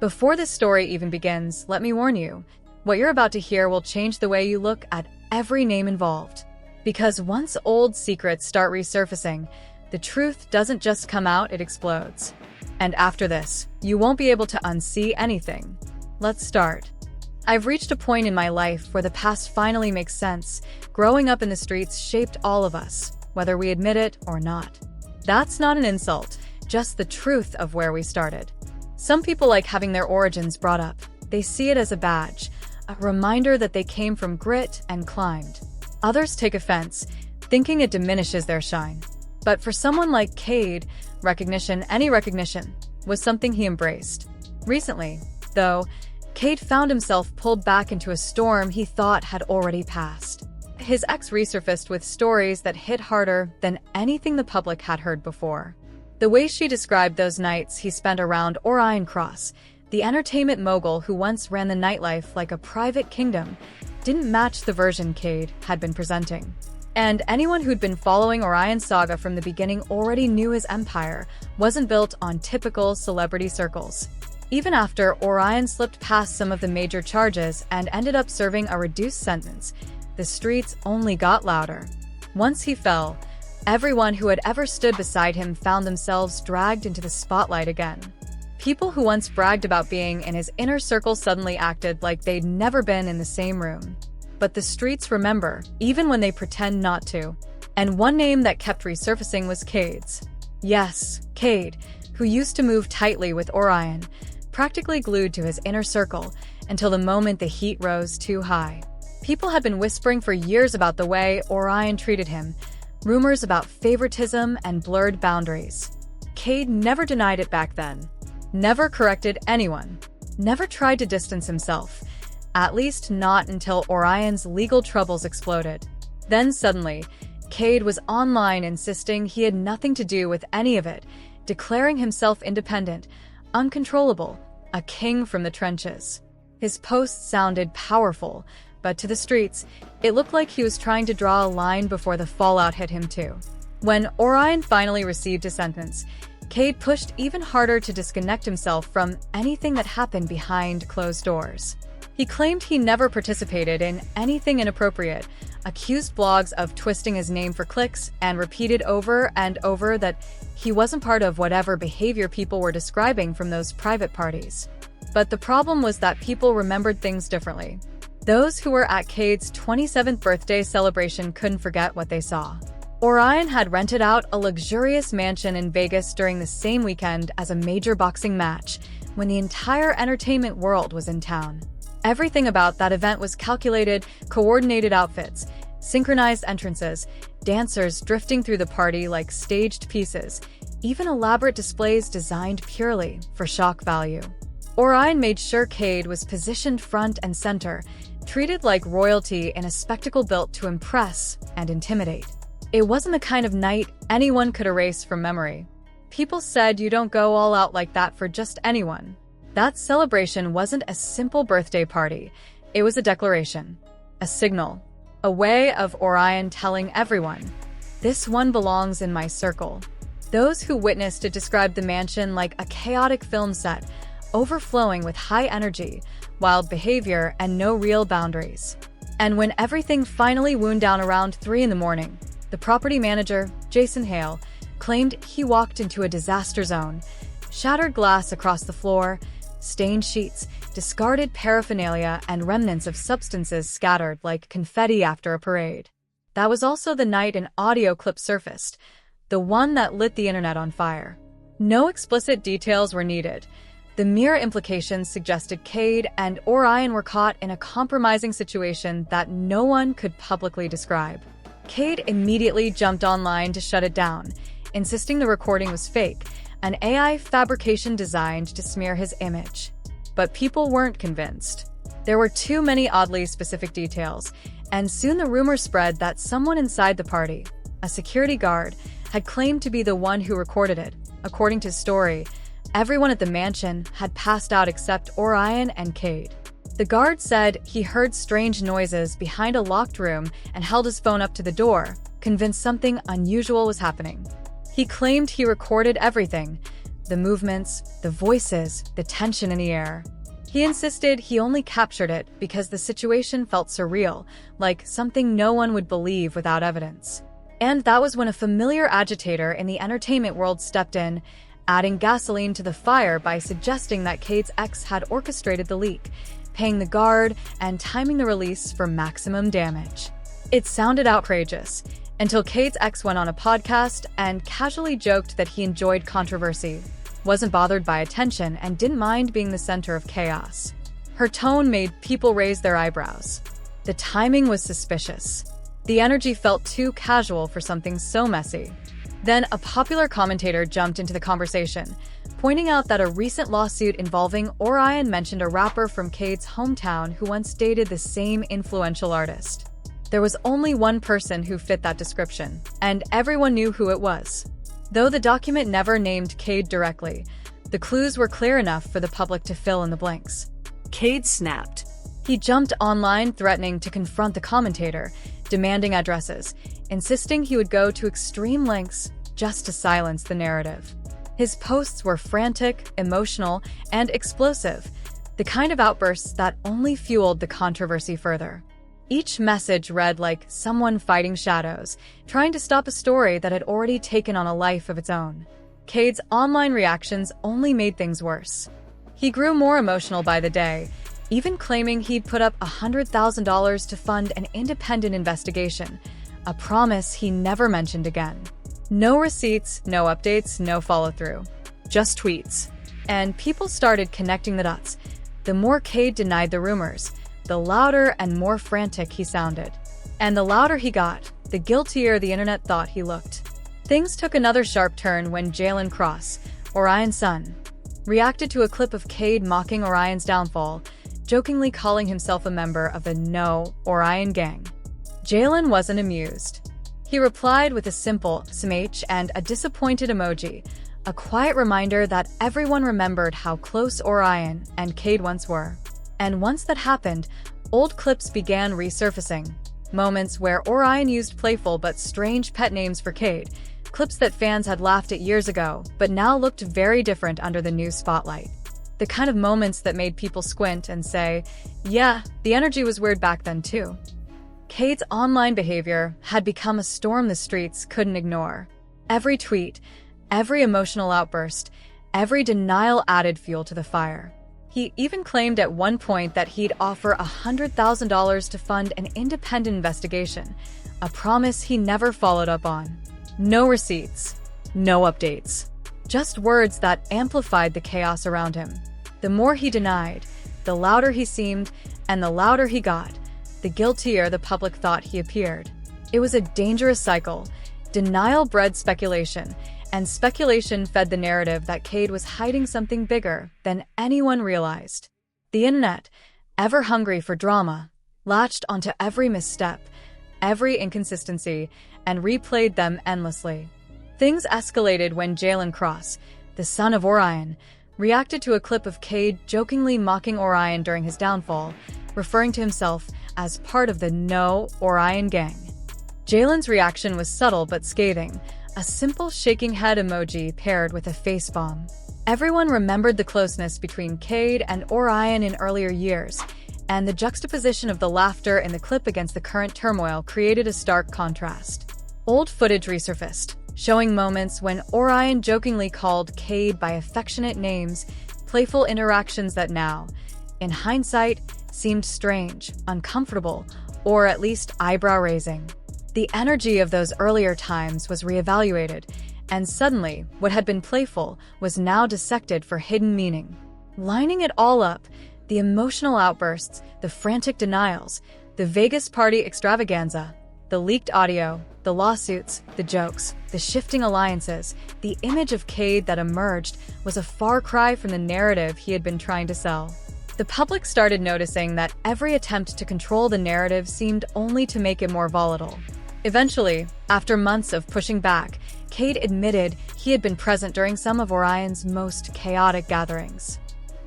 Before this story even begins, let me warn you, what you're about to hear will change the way you look at every name involved. Because once old secrets start resurfacing, the truth doesn't just come out, it explodes. And after this, you won't be able to unsee anything. Let's start. I've reached a point in my life where the past finally makes sense. Growing up in the streets shaped all of us, whether we admit it or not. That's not an insult, just the truth of where we started. Some people like having their origins brought up. They see it as a badge, a reminder that they came from grit and climbed. Others take offense, thinking it diminishes their shine. But for someone like Cade, any recognition, was something he embraced. Recently, though, Cade found himself pulled back into a storm he thought had already passed. His ex resurfaced with stories that hit harder than anything the public had heard before. The way she described those nights he spent around Orion Cross, the entertainment mogul who once ran the nightlife like a private kingdom, didn't match the version Cade had been presenting. And anyone who'd been following Orion's saga from the beginning already knew his empire wasn't built on typical celebrity circles. Even after Orion slipped past some of the major charges and ended up serving a reduced sentence, the streets only got louder. Once he fell, everyone who had ever stood beside him found themselves dragged into the spotlight again. People who once bragged about being in his inner circle suddenly acted like they'd never been in the same room. But the streets remember, even when they pretend not to. And one name that kept resurfacing was Cade's. Yes, Cade, who used to move tightly with Orion, practically glued to his inner circle until the moment the heat rose too high. People had been whispering for years about the way Orion treated him, rumors about favoritism and blurred boundaries. Cade never denied it back then, never corrected anyone, never tried to distance himself, at least not until Orion's legal troubles exploded. Then suddenly, Cade was online insisting he had nothing to do with any of it, declaring himself independent, uncontrollable, a king from the trenches. His posts sounded powerful, but to the streets, it looked like he was trying to draw a line before the fallout hit him too. When Orion finally received his sentence, Cade pushed even harder to disconnect himself from anything that happened behind closed doors. He claimed he never participated in anything inappropriate, accused blogs of twisting his name for clicks, and repeated over and over that he wasn't part of whatever behavior people were describing from those private parties. But the problem was that people remembered things differently. Those who were at Cade's 27th birthday celebration couldn't forget what they saw. Orion had rented out a luxurious mansion in Vegas during the same weekend as a major boxing match, when the entire entertainment world was in town. Everything about that event was calculated, coordinated outfits, synchronized entrances, dancers drifting through the party like staged pieces, even elaborate displays designed purely for shock value. Orion made sure Cade was positioned front and center, treated like royalty in a spectacle built to impress and intimidate. It wasn't the kind of night anyone could erase from memory. People said you don't go all out like that for just anyone. That celebration wasn't a simple birthday party. It was a declaration, a signal, a way of Orion telling everyone, this one belongs in my circle. Those who witnessed it described the mansion like a chaotic film set, overflowing with high energy, wild behavior, and no real boundaries. And when everything finally wound down around 3 in the morning, the property manager, Jason Hale, claimed he walked into a disaster zone. Shattered glass across the floor, stained sheets, discarded paraphernalia, and remnants of substances scattered like confetti after a parade. That was also the night an audio clip surfaced, the one that lit the internet on fire. No explicit details were needed. The mere implications suggested Cade and Orion were caught in a compromising situation that no one could publicly describe. Cade immediately jumped online to shut it down, insisting the recording was fake, an AI fabrication designed to smear his image. But people weren't convinced. There were too many oddly specific details, and soon the rumor spread that someone inside the party, a security guard, had claimed to be the one who recorded it. According to story, everyone at the mansion had passed out except Orion and Cade. The guard said he heard strange noises behind a locked room and held his phone up to the door, convinced something unusual was happening. He claimed he recorded everything, the movements, the voices, the tension in the air. He insisted he only captured it because the situation felt surreal, like something no one would believe without evidence. And that was when a familiar agitator in the entertainment world stepped in, adding gasoline to the fire by suggesting that Cade's ex had orchestrated the leak, paying the guard, and timing the release for maximum damage. It sounded outrageous, until Cade's ex went on a podcast and casually joked that he enjoyed controversy, wasn't bothered by attention, and didn't mind being the center of chaos. Her tone made people raise their eyebrows. The timing was suspicious. The energy felt too casual for something so messy. Then a popular commentator jumped into the conversation, pointing out that a recent lawsuit involving Orion mentioned a rapper from Cade's hometown who once dated the same influential artist. There was only one person who fit that description, and everyone knew who it was. Though the document never named Cade directly, the clues were clear enough for the public to fill in the blanks. Cade snapped. He jumped online, threatening to confront the commentator, demanding addresses, insisting he would go to extreme lengths just to silence the narrative. His posts were frantic, emotional, and explosive, the kind of outbursts that only fueled the controversy further. Each message read like someone fighting shadows, trying to stop a story that had already taken on a life of its own. Cade's online reactions only made things worse. He grew more emotional by the day, even claiming he'd put up $100,000 to fund an independent investigation, a promise he never mentioned again. No receipts, no updates, no follow-through. Just tweets. And people started connecting the dots. The more Cade denied the rumors, the louder and more frantic he sounded. And the louder he got, the guiltier the internet thought he looked. Things took another sharp turn when Jalen Cross, Orion's son, reacted to a clip of Cade mocking Orion's downfall, jokingly calling himself a member of the No Orion gang. Jalen wasn't amused. He replied with a simple SMH and a disappointed emoji, a quiet reminder that everyone remembered how close Orion and Cade once were. And once that happened, old clips began resurfacing. Moments where Orion used playful but strange pet names for Cade, clips that fans had laughed at years ago, but now looked very different under the new spotlight. The kind of moments that made people squint and say, yeah, the energy was weird back then too. Cade's online behavior had become a storm the streets couldn't ignore. Every tweet, every emotional outburst, every denial added fuel to the fire. He even claimed at one point that he'd offer $100,000 to fund an independent investigation, a promise he never followed up on. No receipts, no updates, just words that amplified the chaos around him. The more he denied, the louder he seemed, and the louder he got, the guiltier the public thought he appeared. It was a dangerous cycle. Denial bred speculation, and speculation fed the narrative that Cade was hiding something bigger than anyone realized. The internet, ever hungry for drama, latched onto every misstep, every inconsistency, and replayed them endlessly. Things escalated when Jalen Cross, the son of Orion, reacted to a clip of Cade jokingly mocking Orion during his downfall, referring to himself as part of the No Orion gang. Jalen's reaction was subtle but scathing, a simple shaking head emoji paired with a facepalm. Everyone remembered the closeness between Cade and Orion in earlier years, and the juxtaposition of the laughter in the clip against the current turmoil created a stark contrast. Old footage resurfaced, showing moments when Orion jokingly called Cade by affectionate names, playful interactions that now, in hindsight, seemed strange, uncomfortable, or at least eyebrow-raising. The energy of those earlier times was reevaluated, and suddenly, what had been playful was now dissected for hidden meaning. Lining it all up, the emotional outbursts, the frantic denials, the Vegas party extravaganza, the leaked audio, the lawsuits, the jokes, the shifting alliances, the image of Cade that emerged was a far cry from the narrative he had been trying to sell. The public started noticing that every attempt to control the narrative seemed only to make it more volatile. Eventually, after months of pushing back, Cade admitted he had been present during some of Orion's most chaotic gatherings.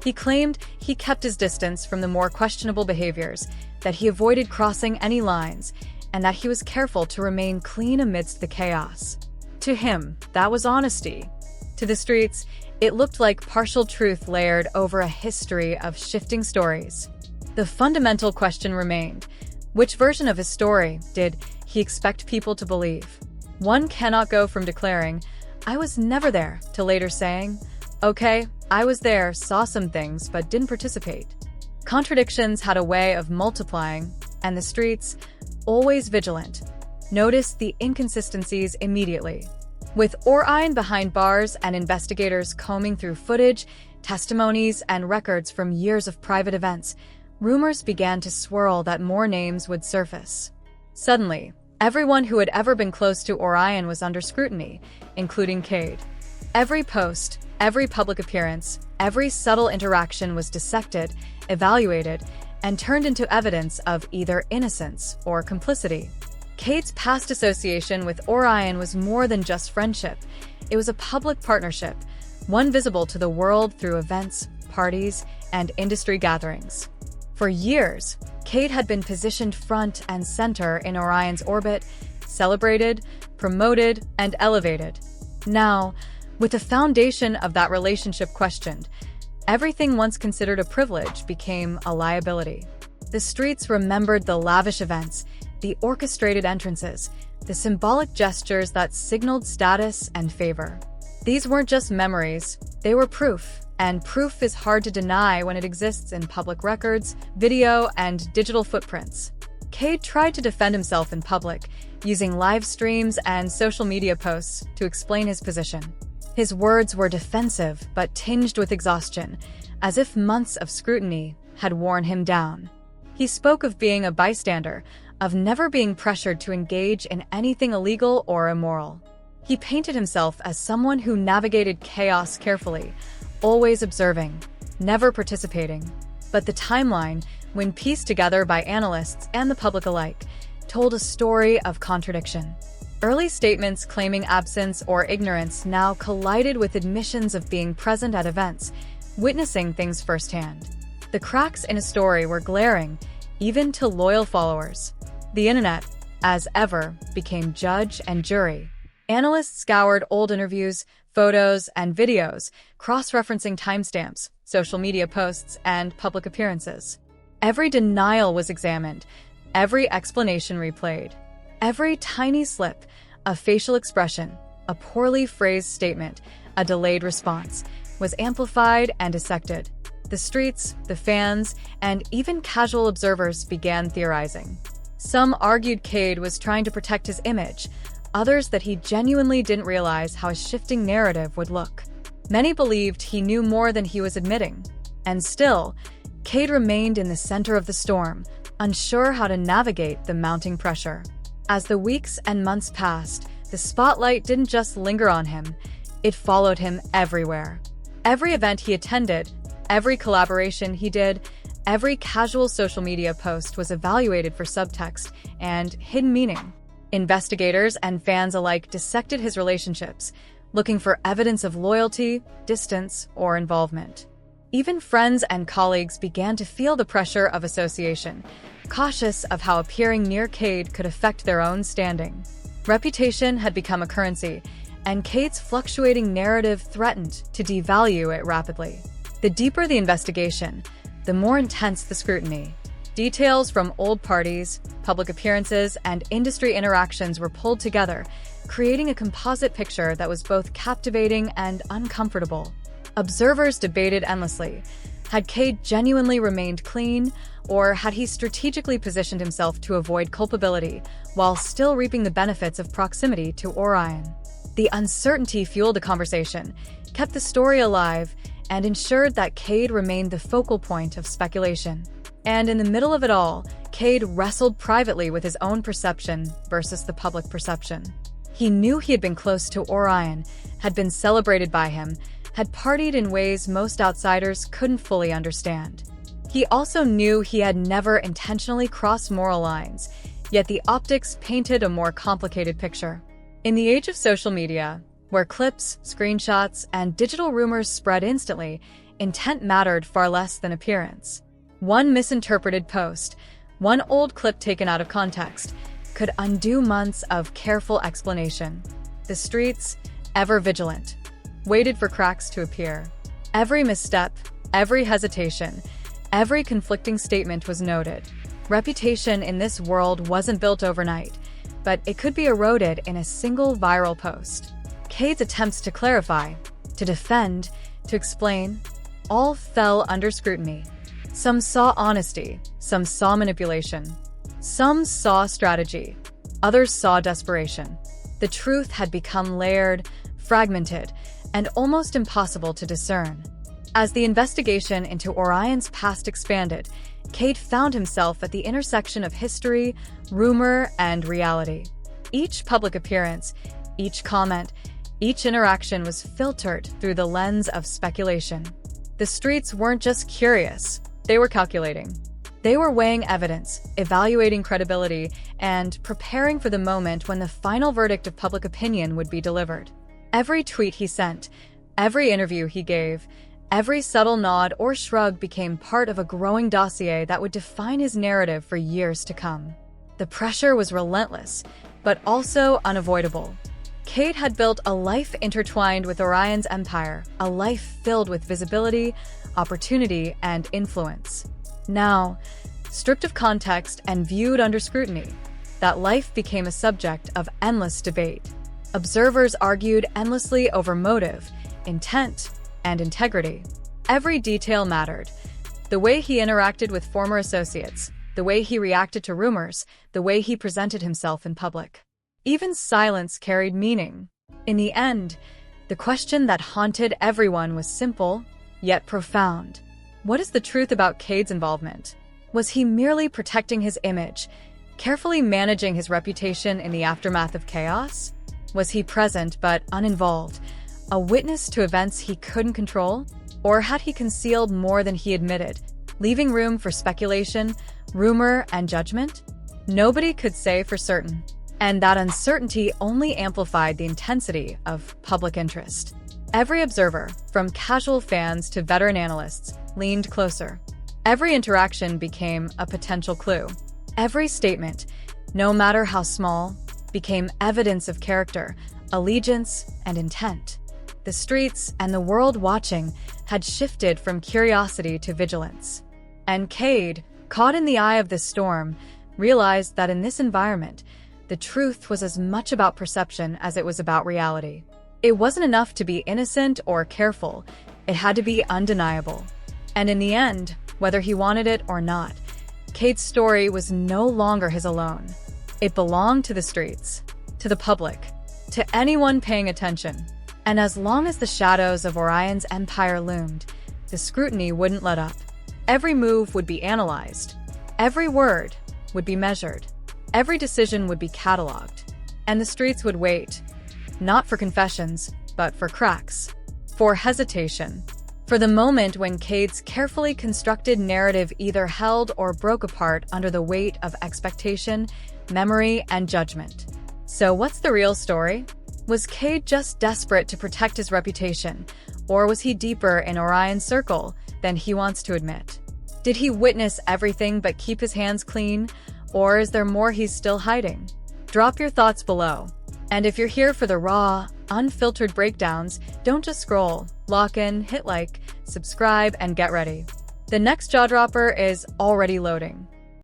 He claimed he kept his distance from the more questionable behaviors, that he avoided crossing any lines, and that he was careful to remain clean amidst the chaos. To him, that was honesty. To the streets, It looked like partial truth layered over a history of shifting stories. The fundamental question remained: which version of his story did he expect people to believe? One cannot go from declaring, "I was never there," to later saying, "Okay, I was there, saw some things, but didn't participate." Contradictions had a way of multiplying, and the streets, always vigilant, noticed the inconsistencies immediately. With Orion behind bars and investigators combing through footage, testimonies, and records from years of private events, rumors began to swirl that more names would surface. Suddenly, everyone who had ever been close to Orion was under scrutiny, including Cade. Every post, every public appearance, every subtle interaction was dissected, evaluated, and turned into evidence of either innocence or complicity. Cade's past association with Orion was more than just friendship. It was a public partnership, one visible to the world through events, parties, and industry gatherings. For years, Cade had been positioned front and center in Orion's orbit, celebrated, promoted, and elevated. Now, with the foundation of that relationship questioned, everything once considered a privilege became a liability. The streets remembered the lavish events, the orchestrated entrances, the symbolic gestures that signaled status and favor. These weren't just memories, they were proof, and proof is hard to deny when it exists in public records, video, and digital footprints. Cade tried to defend himself in public, using live streams and social media posts to explain his position. His words were defensive but tinged with exhaustion, as if months of scrutiny had worn him down. He spoke of being a bystander, of never being pressured to engage in anything illegal or immoral. He painted himself as someone who navigated chaos carefully, always observing, never participating. But the timeline, when pieced together by analysts and the public alike, told a story of contradiction. Early statements claiming absence or ignorance now collided with admissions of being present at events, witnessing things firsthand. The cracks in a story were glaring, even to loyal followers. The internet, as ever, became judge and jury. Analysts scoured old interviews, photos, and videos, cross-referencing timestamps, social media posts, and public appearances. Every denial was examined, every explanation replayed. Every tiny slip, a facial expression, a poorly phrased statement, a delayed response, was amplified and dissected. The streets, the fans, and even casual observers began theorizing. Some argued Cade was trying to protect his image, others that he genuinely didn't realize how a shifting narrative would look. Many believed he knew more than he was admitting. And still, Cade remained in the center of the storm, unsure how to navigate the mounting pressure. As the weeks and months passed, the spotlight didn't just linger on him, it followed him everywhere. Every event he attended, every collaboration he did, every casual social media post was evaluated for subtext and hidden meaning. Investigators and fans alike dissected his relationships, looking for evidence of loyalty, distance, or involvement. Even friends and colleagues began to feel the pressure of association, cautious of how appearing near Cade could affect their own standing. Reputation had become a currency, and Cade's fluctuating narrative threatened to devalue it rapidly. The deeper the investigation, the more intense the scrutiny. Details from old parties, public appearances, and industry interactions were pulled together, creating a composite picture that was both captivating and uncomfortable. Observers debated endlessly. Had Cade genuinely remained clean, or had he strategically positioned himself to avoid culpability while still reaping the benefits of proximity to Orion? The uncertainty fueled the conversation, kept the story alive, and ensured that Cade remained the focal point of speculation. And in the middle of it all, Cade wrestled privately with his own perception versus the public perception. He knew he had been close to Orion, had been celebrated by him, had partied in ways most outsiders couldn't fully understand. He also knew he had never intentionally crossed moral lines, yet the optics painted a more complicated picture. In the age of social media, where clips, screenshots, and digital rumors spread instantly, intent mattered far less than appearance. One misinterpreted post, one old clip taken out of context, could undo months of careful explanation. The streets, ever vigilant, waited for cracks to appear. Every misstep, every hesitation, every conflicting statement was noted. Reputation in this world wasn't built overnight, but it could be eroded in a single viral post. Cade's attempts to clarify, to defend, to explain, all fell under scrutiny. Some saw honesty, some saw manipulation. Some saw strategy, others saw desperation. The truth had become layered, fragmented, and almost impossible to discern. As the investigation into Orion's past expanded, Cade found himself at the intersection of history, rumor, and reality. Each public appearance, each comment, each interaction was filtered through the lens of speculation. The streets weren't just curious, they were calculating. They were weighing evidence, evaluating credibility, and preparing for the moment when the final verdict of public opinion would be delivered. Every tweet he sent, every interview he gave, every subtle nod or shrug became part of a growing dossier that would define his narrative for years to come. The pressure was relentless, but also unavoidable. Cade had built a life intertwined with Orion's empire, a life filled with visibility, opportunity, and influence. Now, stripped of context and viewed under scrutiny, that life became a subject of endless debate. Observers argued endlessly over motive, intent, and integrity. Every detail mattered. The way he interacted with former associates, the way he reacted to rumors, the way he presented himself in public. Even silence carried meaning. In the end, the question that haunted everyone was simple, yet profound. What is the truth about Cade's involvement? Was he merely protecting his image, carefully managing his reputation in the aftermath of chaos? Was he present but uninvolved, a witness to events he couldn't control? Or had he concealed more than he admitted, leaving room for speculation, rumor, and judgment? Nobody could say for certain, and that uncertainty only amplified the intensity of public interest. Every observer, from casual fans to veteran analysts, leaned closer. Every interaction became a potential clue. Every statement, no matter how small, became evidence of character, allegiance, and intent. The streets and the world watching had shifted from curiosity to vigilance. And Cade, caught in the eye of this storm, realized that in this environment, the truth was as much about perception as it was about reality. It wasn't enough to be innocent or careful, it had to be undeniable. And in the end, whether he wanted it or not, Cade's story was no longer his alone. It belonged to the streets, to the public, to anyone paying attention. And as long as the shadows of Orion's empire loomed, the scrutiny wouldn't let up. Every move would be analyzed. Every word would be measured. Every decision would be cataloged. And the streets would wait, not for confessions, but for cracks, for hesitation, for the moment when Cade's carefully constructed narrative either held or broke apart under the weight of expectation, memory, and judgment. So what's the real story? Was Cade just desperate to protect his reputation, or was he deeper in Orion's circle than he wants to admit? Did he witness everything but keep his hands clean, or is there more he's still hiding? Drop your thoughts below. And if you're here for the raw, unfiltered breakdowns, don't just scroll. Lock in, hit like, subscribe, and get ready. The next jaw dropper is already loading.